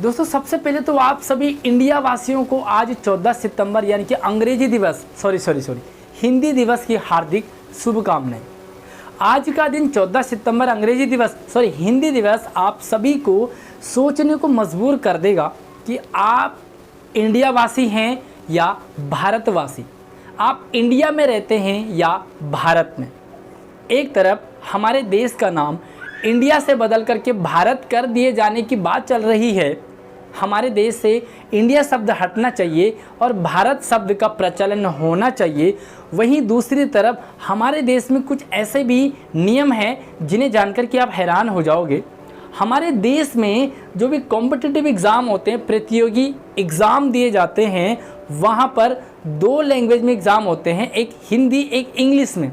दोस्तों सबसे पहले तो आप सभी इंडिया वासियों को आज 14 सितंबर यानी कि अंग्रेजी दिवस हिंदी दिवस की हार्दिक शुभकामनाएं। आज का दिन 14 सितंबर अंग्रेजी दिवस हिंदी दिवस आप सभी को सोचने को मजबूर कर देगा कि आप इंडिया वासी हैं या भारतवासी, आप इंडिया में रहते हैं या भारत में। एक तरफ हमारे देश का नाम इंडिया से बदल करके भारत कर दिए जाने की बात चल रही है, हमारे देश से इंडिया शब्द हटना चाहिए और भारत शब्द का प्रचलन होना चाहिए। वहीं दूसरी तरफ हमारे देश में कुछ ऐसे भी नियम हैं जिन्हें जानकर के आप हैरान हो जाओगे। हमारे देश में जो भी कॉम्पिटिटिव एग्ज़ाम होते हैं, प्रतियोगी एग्ज़ाम दिए जाते हैं, वहाँ पर 2 लैंग्वेज में एग्ज़ाम होते हैं, एक हिंदी एक इंग्लिश में।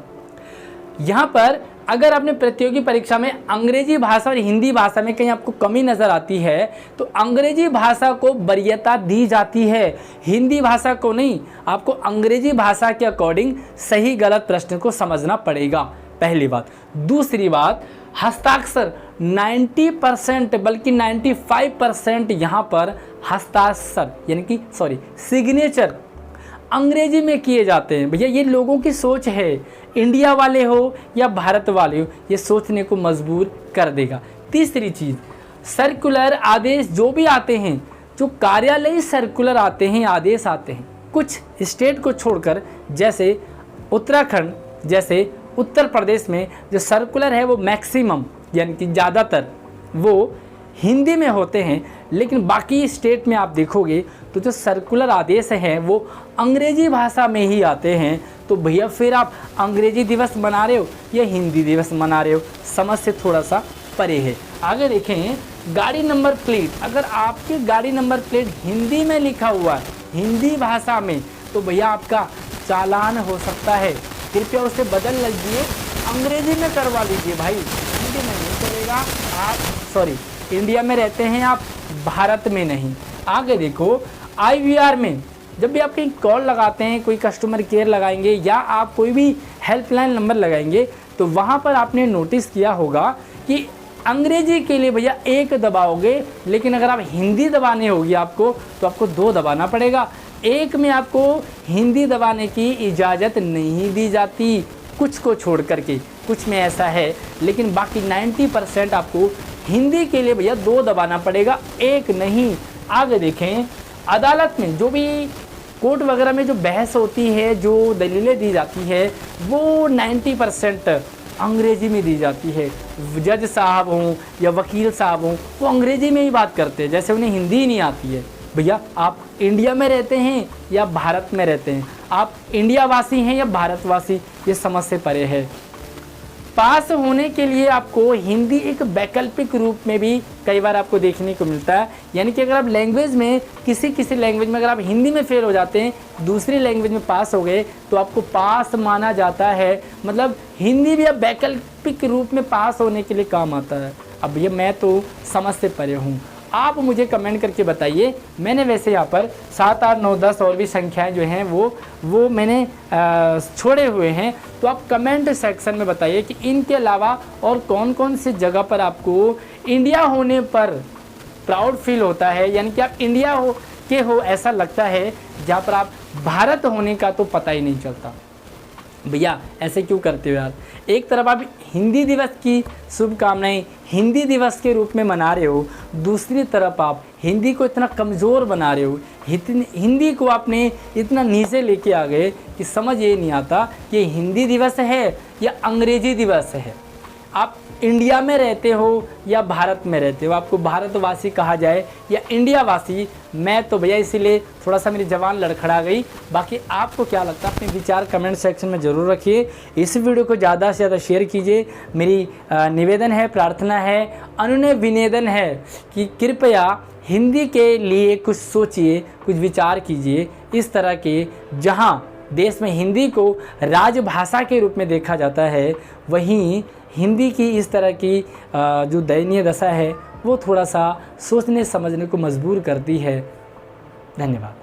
यहाँ पर अगर आपने प्रतियोगी परीक्षा में अंग्रेजी भाषा और हिंदी भाषा में कहीं आपको कमी नज़र आती है तो अंग्रेजी भाषा को वरीयता दी जाती है, हिंदी भाषा को नहीं। आपको अंग्रेजी भाषा के अकॉर्डिंग सही गलत प्रश्न को समझना पड़ेगा, पहली बात। दूसरी बात, हस्ताक्षर 90% बल्कि 95% यहाँ पर हस्ताक्षर यानी कि सिग्नेचर अंग्रेजी में किए जाते हैं। भैया ये लोगों की सोच है, इंडिया वाले हो या भारत वाले हो, ये सोचने को मजबूर कर देगा। तीसरी चीज़, सर्कुलर आदेश जो भी आते हैं, जो कार्यालयी सर्कुलर आते हैं, आदेश आते हैं, कुछ स्टेट को छोड़कर, जैसे उत्तराखंड, जैसे उत्तर प्रदेश में जो सर्कुलर है वो मैक्सिमम यानी कि ज़्यादातर वो हिंदी में होते हैं, लेकिन बाकी स्टेट में आप देखोगे तो जो सर्कुलर आदेश हैं वो अंग्रेजी भाषा में ही आते हैं। तो भैया फिर आप अंग्रेजी दिवस मना रहे हो या हिंदी दिवस मना रहे हो, समझ से थोड़ा सा परे है। आगे देखें, गाड़ी नंबर प्लेट, अगर आपकी गाड़ी नंबर प्लेट हिंदी में लिखा हुआ है, हिंदी भाषा में, तो भैया आपका चालान हो सकता है। कृपया उसे बदल लीजिए, अंग्रेजी में करवा लीजिए भाई, हिंदी में नहीं चलेगा। आप इंडिया में रहते हैं, आप भारत में नहीं। आगे देखो, IVR में जब भी आप कहीं कॉल लगाते हैं, कोई कस्टमर केयर लगाएंगे या आप कोई भी हेल्पलाइन नंबर लगाएंगे, तो वहाँ पर आपने नोटिस किया होगा कि अंग्रेजी के लिए भैया 1 दबाओगे, लेकिन अगर आप हिंदी दबाने होगी आपको तो आपको 2 दबाना पड़ेगा। 1 में आपको हिंदी दबाने की इजाज़त नहीं दी जाती, कुछ को छोड़ करके, कुछ में ऐसा है, लेकिन बाकी 90% आपको हिंदी के लिए भैया 2 दबाना पड़ेगा, 1 नहीं। आगे देखें, अदालत में जो भी कोर्ट वगैरह में जो बहस होती है, जो दलीलें दी जाती है, वो 90% अंग्रेजी में दी जाती है। जज साहब हों या वकील साहब हों, वो अंग्रेजी में ही बात करते हैं, जैसे उन्हें हिंदी ही नहीं आती है। भैया आप इंडिया में रहते हैं या भारत में रहते हैं, आप इंडिया वासी हैं या भारतवासी, ये समझ से परे है। पास होने के लिए आपको हिंदी एक वैकल्पिक रूप में भी कई बार आपको देखने को मिलता है, यानी कि अगर आप लैंग्वेज में किसी लैंग्वेज में अगर आप हिंदी में फेल हो जाते हैं, दूसरी लैंग्वेज में पास हो गए, तो आपको पास माना जाता है। मतलब हिंदी भी अब वैकल्पिक रूप में पास होने के लिए काम आता है। अब ये मैं तो समझ से परे हूँ, आप मुझे कमेंट करके बताइए। मैंने वैसे यहाँ पर 7, 8, 9, 10 और भी संख्याएं जो हैं वो मैंने छोड़े हुए हैं, तो आप कमेंट सेक्शन में बताइए कि इनके अलावा और कौन कौन सी जगह पर आपको इंडिया होने पर प्राउड फील होता है, यानी कि आप इंडिया हो ऐसा लगता है, जहाँ पर आप भारत होने का तो पता ही नहीं चलता। भैया ऐसे क्यों करते हो यार? एक तरफ आप हिंदी दिवस की शुभकामनाएं हिंदी दिवस के रूप में मना रहे हो, दूसरी तरफ आप हिंदी को इतना कमज़ोर बना रहे हो, हिंदी को आपने इतना नीचे लेके आ गए कि समझ ये नहीं आता कि हिंदी दिवस है या अंग्रेजी दिवस है। आप इंडिया में रहते हो या भारत में रहते हो, आपको भारतवासी कहा जाए या इंडिया वासी, मैं तो भैया इसीलिए थोड़ा सा मेरी जबान लड़खड़ा गई। बाकी आपको क्या लगता है, अपने विचार कमेंट सेक्शन में ज़रूर रखिए। इस वीडियो को ज़्यादा से ज़्यादा शेयर कीजिए। मेरी निवेदन है, प्रार्थना है, अनुनय विनिवेदन है कि कृपया हिंदी के लिए कुछ सोचिए, कुछ विचार कीजिए। इस तरह के जहाँ देश में हिंदी को राजभाषा के रूप में देखा जाता है, वहीं हिंदी की इस तरह की जो दयनीय दशा है वो थोड़ा सा सोचने समझने को मजबूर करती है। धन्यवाद।